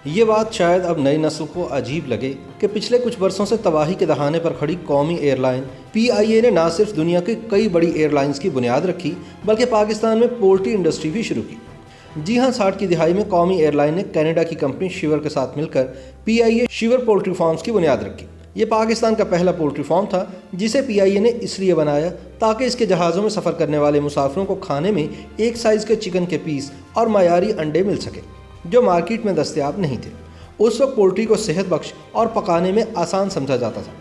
یہ بات شاید اب نئی نسل کو عجیب لگے کہ پچھلے کچھ برسوں سے تباہی کے دہانے پر کھڑی قومی ایئر لائن پی آئی اے نے نہ صرف دنیا کی کئی بڑی ایئر لائنز کی بنیاد رکھی بلکہ پاکستان میں پولٹری انڈسٹری بھی شروع کی۔ جی ہاں، 60 کی دہائی میں قومی ایئر لائن نے کینیڈا کی کمپنی شیور کے ساتھ مل کر پی آئی اے شیور پولٹری فارمز کی بنیاد رکھی۔ یہ پاکستان کا پہلا پولٹری فارم تھا جسے پی آئی اے نے اس لیے بنایا تاکہ اس کے جہازوں میں سفر کرنے والے مسافروں کو کھانے میں ایک سائز کے چکن کے پیس اور معیاری انڈے مل سکے جو مارکیٹ میں دستیاب نہیں تھے۔ اس وقت پولٹری کو صحت بخش اور پکانے میں آسان سمجھا جاتا تھا۔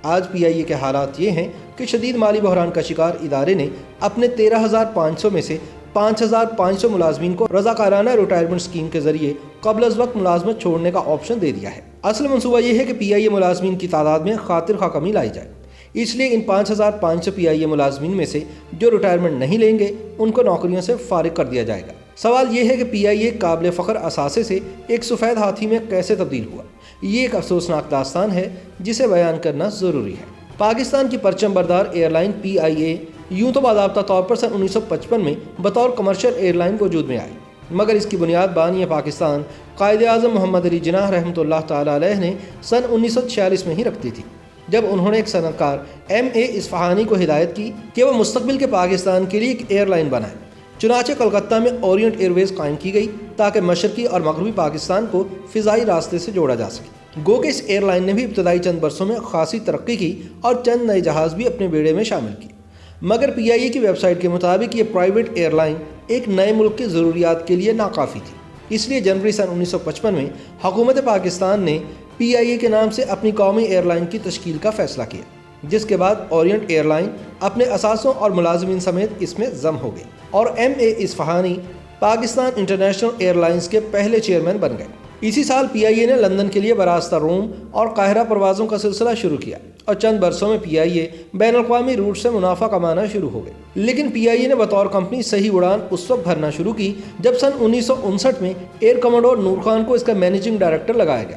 آج پی آئی اے کے حالات یہ ہیں کہ شدید مالی بحران کا شکار ادارے نے اپنے 13,500 میں سے 5,500 ملازمین کو رضاکارانہ ریٹائرمنٹ اسکیم کے ذریعے قبل از وقت ملازمت چھوڑنے کا آپشن دے دیا ہے۔ اصل منصوبہ یہ ہے کہ پی آئی اے ملازمین کی تعداد میں خاطر خواہ کمی لائی جائے، اس لیے ان 5,500 پی آئی اے ملازمین میں سے جو ریٹائرمنٹ نہیں لیں گے ان کو نوکریوں سے فارغ کر دیا جائے گا۔ سوال یہ ہے کہ پی آئی اے قابل فخر اثاثے سے ایک سفید ہاتھی میں کیسے تبدیل ہوا؟ یہ ایک افسوسناک داستان ہے جسے بیان کرنا ضروری ہے۔ پاکستان کی پرچم بردار ایئر لائن پی آئی اے یوں تو باضابطہ طور پر سن 1955 میں بطور کمرشل ایئر لائن وجود میں آئی، مگر اس کی بنیاد بانی پاکستان قائد اعظم محمد علی جناح رحمۃ اللہ تعالی علیہ نے سن 1946 میں ہی رکھ دی تھی، جب انہوں نے ایک صنعت کار ایم اے اصفہانی کو ہدایت کی کہ وہ مستقبل کے پاکستان کے لیے ایک ایئر لائن بنائے۔ چنانچہ کلکتہ میں اورینٹ ایئر ویز قائم کی گئی تاکہ مشرقی اور مغربی پاکستان کو فضائی راستے سے جوڑا جا سکے۔ گو کہ اس ایئر لائن نے بھی ابتدائی چند برسوں میں خاصی ترقی کی اور چند نئے جہاز بھی اپنے بیڑے میں شامل کیے، مگر پی آئی اے کی ویب سائٹ کے مطابق یہ پرائیویٹ ایئر لائن ایک نئے ملک کی ضروریات کے لیے ناکافی تھی۔ اس لیے جنوری سن 1955 میں حکومت پاکستان نے پی آئی اے کے نام سے اپنی قومی ایئر لائن کی تشکیل کا فیصلہ کیا، جس کے بعد اورینٹ ایئر لائن اپنے اثاثوں اور ملازمین سمیت اس میں ضم ہو گئی اور ایم اے Ispahani Pakistan international air lines کے پہلے چیئرمین بن گئے۔ اسی سال پی آئی اے نے لندن کے لیے براستہ روم اور قاہرہ پروازوں کا سلسلہ شروع کیا اور چند برسوں میں پی آئی اے بین الاقوامی روٹ سے منافع کمانا شروع ہو گئے۔ لیکن پی آئی اے نے بطور کمپنی صحیح اڑان اس وقت بھرنا شروع کی جب سن 1959 میں ایئر کموڈور نور خان کو اس کا مینیجنگ ڈائریکٹر لگایا گیا۔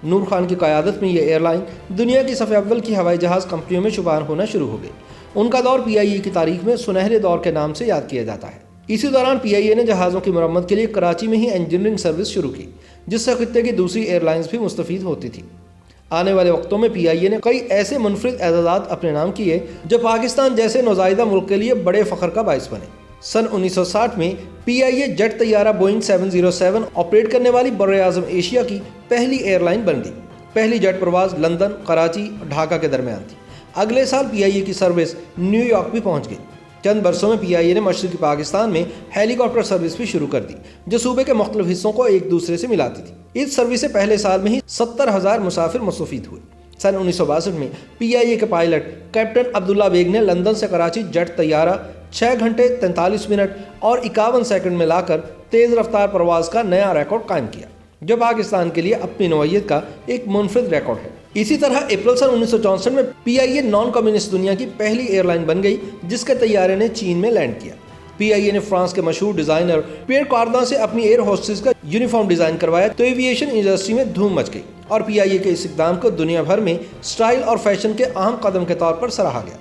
نور خان کی قیادت میں یہ ایئر لائن دنیا کی صف اول کی ہوائی جہاز کمپنیوں میں شمار ہونا شروع ہو گئی۔ ان کا دور پی آئی اے کی تاریخ میں سنہرے دور کے نام سے یاد کیا جاتا ہے۔ اسی دوران پی آئی اے نے جہازوں کی مرمت کے لیے کراچی میں ہی انجینئرنگ سروس شروع کی، جس سے خطے کی دوسری ایئر لائنز بھی مستفید ہوتی تھیں۔ آنے والے وقتوں میں پی آئی اے نے کئی ایسے منفرد اعزازات اپنے نام کیے جو پاکستان جیسے نوزائیدہ ملک کے لیے بڑے فخر کا باعث بنے۔ سن 1960 میں پی آئی اے جیٹ طیارہ بوئنگ 707 آپریٹ کرنے والی براعظم ایشیا کی پہلی ایئر لائن بن گئی۔ پہلی جیٹ پرواز لندن، کراچی اور ڈھاکہ کے درمیان تھی۔ اگلے سال پی آئی اے کی سروس نیو یارک بھی پہنچ گئی۔ چند برسوں میں پی آئی اے نے مشرقی پاکستان میں ہیلی کاپٹر سروس بھی شروع کر دی جو صوبے کے مختلف حصوں کو ایک دوسرے سے ملاتی تھی۔ اس سروس سے پہلے سال میں ہی 70,000 مسافر مستفید ہوئے۔ سن 1962 میں پی آئی اے کے پائلٹ کیپٹن عبداللہ بیگ نے لندن سے کراچی جیٹ طیارہ 6 گھنٹے 43 منٹ اور 51 سیکنڈ میں لا کر تیز رفتار پرواز کا نیا ریکارڈ قائم کیا، جو پاکستان کے لیے اپنی نوعیت کا ایک منفرد ریکارڈ ہے۔ اسی طرح اپریل سن 1964 میں پی آئی اے نان کمیونسٹ دنیا کی پہلی ایئر لائن بن گئی جس کے طیارے نے چین میں لینڈ کیا۔ پی آئی اے نے فرانس کے مشہور ڈیزائنر پیئر کاردان سے اپنی ایئر ہوسٹس کا یونیفارم ڈیزائن کروایا تو ایویشن انڈسٹری میں دھوم مچ گئی اور پی آئی اے کے اس اقدام کو دنیا بھر میں سٹائل اور فیشن کے اہم قدم کے طور پر سراہا گیا۔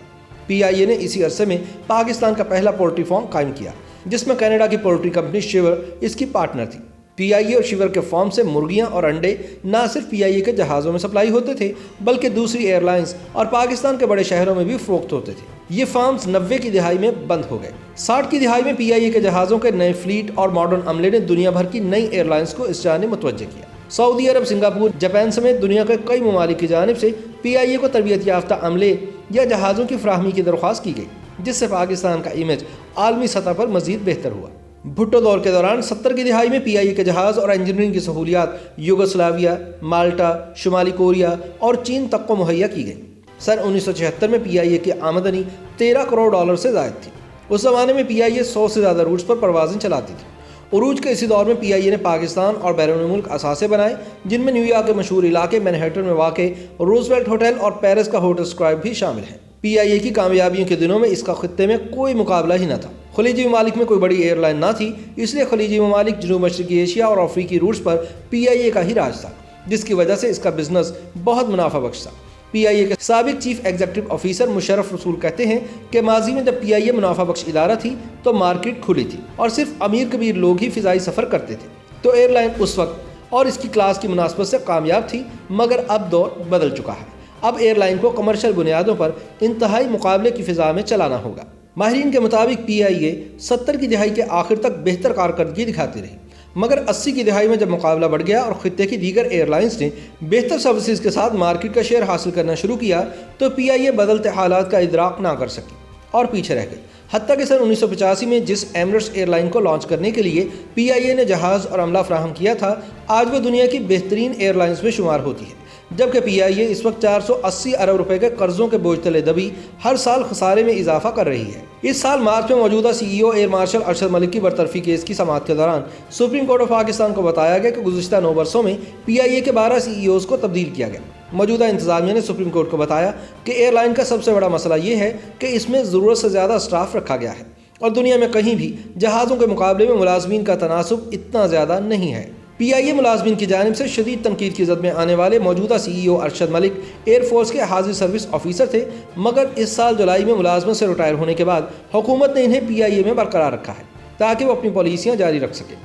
پی آئی اے نے اسی عرصے میں پاکستان کا پہلا پولٹری فارم قائم کیا جس میں کینیڈا کی پولٹری کمپنی شیور اس کی پارٹنر تھی۔ پی آئی اے اور شیور کے فارم سے مرغیاں اور انڈے نہ صرف پی آئی اے کے جہازوں میں سپلائی ہوتے تھے بلکہ دوسری ایئر لائنز اور پاکستان کے بڑے شہروں میں بھی فروخت ہوتے تھے۔ یہ فارمز 90 کی دہائی میں بند ہو گئے۔ 60 کی دہائی میں پی آئی اے کے جہازوں کے نئے فلیٹ اور ماڈرن عملے نے دنیا بھر کی نئی ایئر لائنز کو اس جانب متوجہ کیا۔ سعودی عرب، سنگاپور، جاپان سمیت دنیا کے کئی ممالک کی جانب سے پی آئی اے کو تربیت یافتہ عملے یا جہازوں کی فراہمی کی درخواست کی گئی جس سے پاکستان کا امیج عالمی سطح پر مزید بہتر ہوا۔ بھٹو دور کے دوران 70 کی دہائی میں پی آئی اے کے جہاز اور انجینئرنگ کی سہولیات یوگوسلاویا، مالٹا، شمالی کوریا اور چین تک کو مہیا کی گئی۔ سن 1976 میں پی آئی اے کی آمدنی $13 کروڑ سے زائد تھی۔ اس زمانے میں پی آئی اے 100 سے زیادہ روٹس پر پروازیں چلاتی تھی۔ عروج کے اسی دور میں پی آئی اے نے پاکستان اور بیرون ملک اثاثے بنائے جن میں نیو یارک کے مشہور علاقے مینہٹن میں واقع روزویلٹ ہوٹل اور پیرس کا ہوٹل اسکرائب بھی شامل ہیں۔ پی آئی اے کی کامیابیوں کے دنوں میں اس کا خطے میں کوئی مقابلہ ہی نہ تھا۔ خلیجی ممالک میں کوئی بڑی ایئر لائن نہ تھی، اس لیے خلیجی ممالک، جنوب مشرقی ایشیا اور افریقی روٹس پر پی آئی اے کا ہی راج تھا، جس کی وجہ سے اس کا بزنس بہت منافع بخش تھا۔ پی آئی اے کے سابق چیف ایگزیکٹو آفیسر مشرف رسول کہتے ہیں کہ ماضی میں جب پی آئی اے منافع بخش ادارہ تھی تو مارکیٹ کھلی تھی اور صرف امیر کبیر لوگ ہی فضائی سفر کرتے تھے، تو ایئر لائن اس وقت اور اس کی کلاس کی مناسبت سے کامیاب تھی، مگر اب دور بدل چکا ہے۔ اب ایئر لائن کو کمرشل بنیادوں پر انتہائی مقابلے کی فضا میں چلانا ہوگا۔ ماہرین کے مطابق پی آئی اے 70 کی دہائی کے آخر تک بہتر کارکردگی دکھاتی رہی، مگر 80 کی دہائی میں جب مقابلہ بڑھ گیا اور خطے کی دیگر ایئر لائنز نے بہتر سروسز کے ساتھ مارکیٹ کا شیئر حاصل کرنا شروع کیا تو پی آئی اے بدلتے حالات کا ادراک نہ کر سکی اور پیچھے رہ گئی۔ حتیٰ کہ سن 1985 میں جس ایمریٹس ایئر لائن کو لانچ کرنے کے لیے پی آئی اے نے جہاز اور عملہ فراہم کیا تھا، آج وہ دنیا کی بہترین ایئر لائنز میں شمار ہوتی ہے، جبکہ پی آئی اے اس وقت 480 ارب روپے کے قرضوں کے بوجھ تلے دبی ہر سال خسارے میں اضافہ کر رہی ہے۔ اس سال مارچ میں موجودہ سی ای او ایئر مارشل ارشد ملک کی برطرفی کیس کی سماعت کے دوران سپریم کورٹ آف پاکستان کو بتایا گیا کہ گزشتہ 9 برسوں میں پی آئی اے کے 12 سی ای اوز کو تبدیل کیا گیا۔ موجودہ انتظامیہ نے سپریم کورٹ کو بتایا کہ ایئر لائن کا سب سے بڑا مسئلہ یہ ہے کہ اس میں ضرورت سے زیادہ اسٹاف رکھا گیا ہے اور دنیا میں کہیں بھی جہازوں کے مقابلے میں ملازمین کا تناسب اتنا زیادہ نہیں ہے۔ پی آئی اے ملازمین کی جانب سے شدید تنقید کی زد میں آنے والے موجودہ سی ای او ارشد ملک ایئر فورس کے حاضر سروس آفیسر تھے، مگر اس سال جولائی میں ملازمت سے ریٹائر ہونے کے بعد حکومت نے انہیں پی آئی اے میں برقرار رکھا ہے تاکہ وہ اپنی پالیسیاں جاری رکھ سکیں۔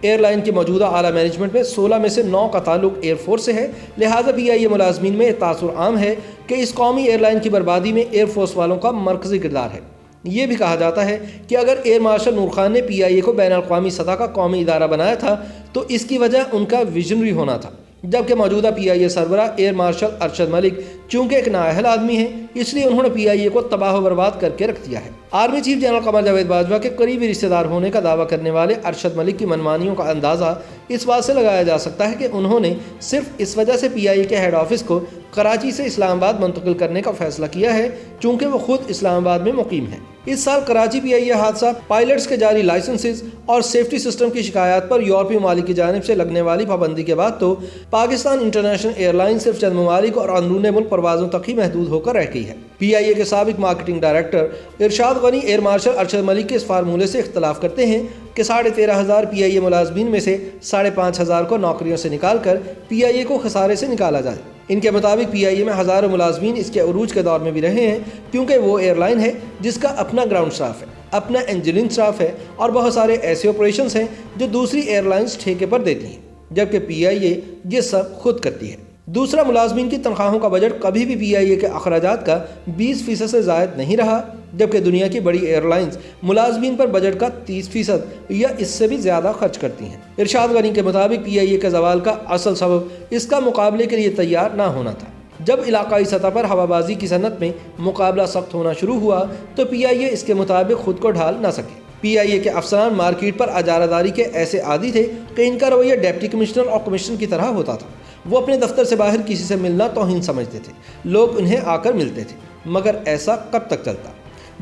ایئر لائن کی موجودہ اعلیٰ مینجمنٹ میں 16 میں سے 9 کا تعلق ایئر فورس سے ہے، لہٰذا پی آئی اے ملازمین میں یہ تاثر عام ہے کہ اس قومی ایئر لائن کی بربادی میں ایئر فورس والوں کا مرکزی کردار ہے۔ یہ بھی کہا جاتا ہے کہ اگر ایئر مارشل نور خان نے پی آئی اے کو بین الاقوامی سطح کا قومی ادارہ بنایا تھا تو اس کی وجہ ان کا ویژنری ہونا تھا، جبکہ موجودہ پی آئی اے سربراہ ایئر مارشل ارشد ملک چونکہ ایک نااہل آدمی ہیں، اس لیے انہوں نے پی آئی اے کو تباہ و برباد کر کے رکھ دیا ہے۔ Army chief general Qamar Javed Bajwa کے قریبی رشتہ دار ہونے کا دعویٰ کرنے والے ارشد ملک کی منمانیوں کا اندازہ اس بات سے لگایا جا سکتا ہے کہ انہوں نے صرف اس وجہ سے پی آئی اے کے ہیڈ آفس کو کراچی سے اسلام آباد منتقل کرنے کا فیصلہ کیا ہے چونکہ وہ خود اسلام آباد میں مقیم ہیں۔ اس سال کراچی پی آئی اے حادثہ، پائلٹس کے جاری لائسنسز اور سیفٹی سسٹم کی شکایات پر یورپی ممالک کی جانب سے لگنے والی پابندی کے بعد تو پاکستان انٹرنیشنل ایئر لائن صرف چند ممالک اور اندرون ملک پروازوں تک ہی محدود ہو کر رہ گئی ہے۔ پی آئی اے کے سابق مارکیٹنگ ڈائریکٹر ارشاد غنی ایئر مارشل ارشد ملک کے اس فارمولے سے اختلاف کرتے ہیں کہ 13,500 پی آئی اے ملازمین میں سے 5,500 کو نوکریوں سے نکال کر پی آئی اے کو خسارے سے نکالا جائے۔ ان کے مطابق پی آئی اے میں ہزاروں ملازمین اس کے عروج کے دور میں بھی رہے ہیں، کیونکہ وہ ایئر لائن ہے جس کا اپنا گراؤنڈ سٹاف ہے، اپنا انجینئرنگ سٹاف ہے اور بہت سارے ایسے آپریشنز ہیں جو دوسری ایئر لائنز ٹھیکے پر دیتی ہیں، جبکہ پی آئی اے یہ سب خود کرتی ہے۔ دوسرا، ملازمین کی تنخواہوں کا بجٹ کبھی بھی پی آئی اے کے اخراجات کا 20% سے زائد نہیں رہا، جبکہ دنیا کی بڑی ایئر لائنز ملازمین پر بجٹ کا 30% یا اس سے بھی زیادہ خرچ کرتی ہیں۔ ارشاد غنی کے مطابق پی آئی اے کے زوال کا اصل سبب اس کا مقابلے کے لیے تیار نہ ہونا تھا۔ جب علاقائی سطح پر ہوا بازی کی صنعت میں مقابلہ سخت ہونا شروع ہوا تو پی آئی اے اس کے مطابق خود کو ڈھال نہ سکے۔ پی آئی اے کے افسران مارکیٹ پر اجارہ داری کے ایسے عادی تھے کہ ان کا رویہ ڈپٹی کمشنر اور کمشنر کی طرح ہوتا تھا۔ وہ اپنے دفتر سے باہر کسی سے ملنا توہین سمجھتے تھے، لوگ انہیں آ کر ملتے تھے، مگر ایسا کب تک چلتا؟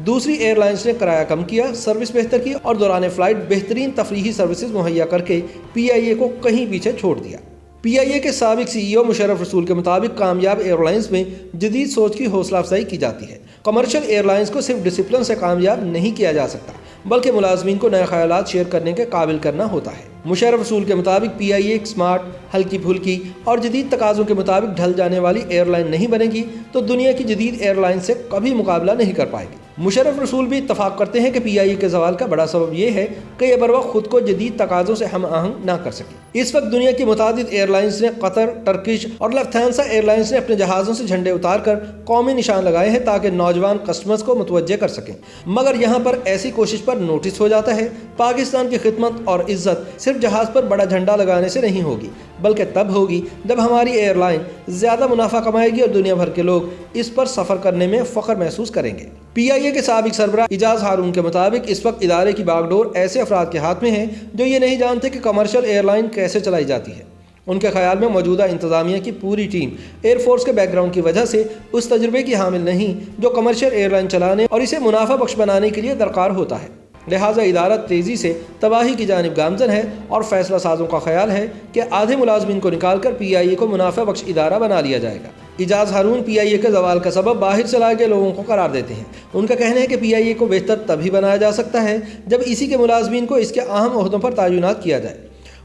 دوسری ایئر لائنز نے کرایہ کم کیا، سروس بہتر کی اور دوران فلائٹ بہترین تفریحی سروسز مہیا کر کے پی آئی اے کو کہیں پیچھے چھوڑ دیا۔ پی آئی اے کے سابق سی ای او مشرف رسول کے مطابق کامیاب ایئر لائنز میں جدید سوچ کی حوصلہ افزائی کی جاتی ہے۔ کمرشل ایئر لائنز کو صرف ڈسپلن سے کامیاب نہیں کیا جا سکتا، بلکہ ملازمین کو نئے خیالات شیئر کرنے کے قابل کرنا ہوتا ہے۔ مشرف رسول کے مطابق پی آئی اے ایک سمارٹ، ہلکی پھلکی اور جدید تقاضوں کے مطابق ڈھل جانے والی ایئر لائن نہیں بنے گی تو دنیا کی جدید ایئر لائن سے کبھی مقابلہ نہیں کر پائے گی۔ مشرف رسول بھی اتفاق کرتے ہیں کہ پی آئی اے کے زوال کا بڑا سبب یہ ہے کہ یہ بروقت خود کو جدید تقاضوں سے ہم آہنگ نہ کر سکی۔ اس وقت دنیا کی متعدد ایئر لائنز نے، قطر، ٹرکش اور لفتھانسا ایئر لائنز نے اپنے جہازوں سے جھنڈے اتار کر قومی نشان لگائے ہیں تاکہ نوجوان کسٹمرز کو متوجہ کر سکیں، مگر یہاں پر ایسی کوشش پر نوٹس ہو جاتا ہے۔ پاکستان کی خدمت اور عزت صرف جہاز پر بڑا جھنڈا لگانے سے نہیں ہوگی، بلکہ تب ہوگی جب ہماری ایئر لائن زیادہ منافع کمائے گی اور دنیا بھر کے لوگ اس پر سفر کرنے میں فخر محسوس کریں گے۔ پی آئی اے کے سابق سربراہ اعجاز ہارون کے مطابق اس وقت ادارے کی باغ ڈور ایسے افراد کے ہاتھ میں ہے جو یہ نہیں جانتے کہ کمرشل ایئر لائن کیسے چلائی جاتی ہے۔ ان کے خیال میں موجودہ انتظامیہ کی پوری ٹیم ایئر فورس کے بیک گراؤنڈ کی وجہ سے اس تجربے کی حامل نہیں جو کمرشل ایئر لائن چلانے اور اسے منافع بخش بنانے کے لیے درکار ہوتا ہے۔ لہٰذا ادارہ تیزی سے تباہی کی جانب گامزن ہے اور فیصلہ سازوں کا خیال ہے کہ آدھے ملازمین کو نکال کر پی آئی اے کو منافع بخش ادارہ بنا لیا جائے گا۔ اعجاز ہارون پی آئی اے کے زوال کا سبب باہر سے لائے گئے لوگوں کو قرار دیتے ہیں۔ ان کا کہنا ہے کہ پی آئی اے کو بہتر تبھی بنایا جا سکتا ہے جب اسی کے ملازمین کو اس کے اہم عہدوں پر تعینات کیا جائے۔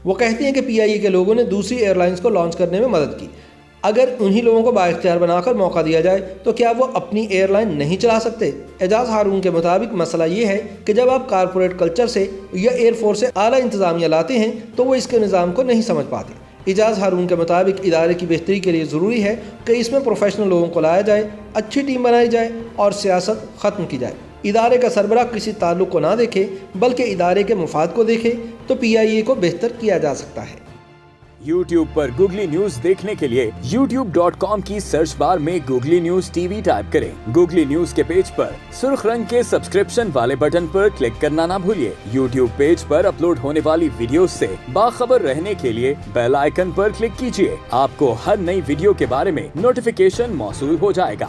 وہ کہتے ہیں کہ پی آئی اے کے لوگوں نے دوسری ایئر لائنز کو لانچ کرنے میں مدد کی۔ اگر انہی لوگوں کو بااختیار بنا کر موقع دیا جائے تو کیا وہ اپنی ایئر لائن نہیں چلا سکتے؟ اعجاز ہارون کے مطابق مسئلہ یہ ہے کہ جب آپ کارپوریٹ کلچر سے یا ایئر فورس سے اعلیٰ انتظامیہ لاتے ہیں تو وہ اس کے نظام کو نہیں سمجھ پاتے۔ اعجاز ہارون کے مطابق ادارے کی بہتری کے لیے ضروری ہے کہ اس میں پروفیشنل لوگوں کو لایا جائے، اچھی ٹیم بنائی جائے اور سیاست ختم کی جائے۔ ادارے کا سربراہ کسی تعلق کو نہ دیکھے بلکہ ادارے کے مفاد کو دیکھے تو PIA کو بہتر کیا جا سکتا ہے۔ YouTube پر گوگلی نیوز دیکھنے کے لیے youtube.com کی سرچ بار میں گوگلی نیوز TV ٹائپ کریں۔ گوگلی نیوز کے پیج پر سرخ رنگ کے سبسکرپشن والے بٹن پر کلک کرنا نہ بھولیے۔ YouTube پیج پر اپلوڈ ہونے والی ویڈیوز سے باخبر رہنے کے لیے بیل آئیکن پر کلک کیجیے۔ آپ کو ہر نئی ویڈیو کے بارے میں نوٹیفیکیشن موصول ہو جائے گا۔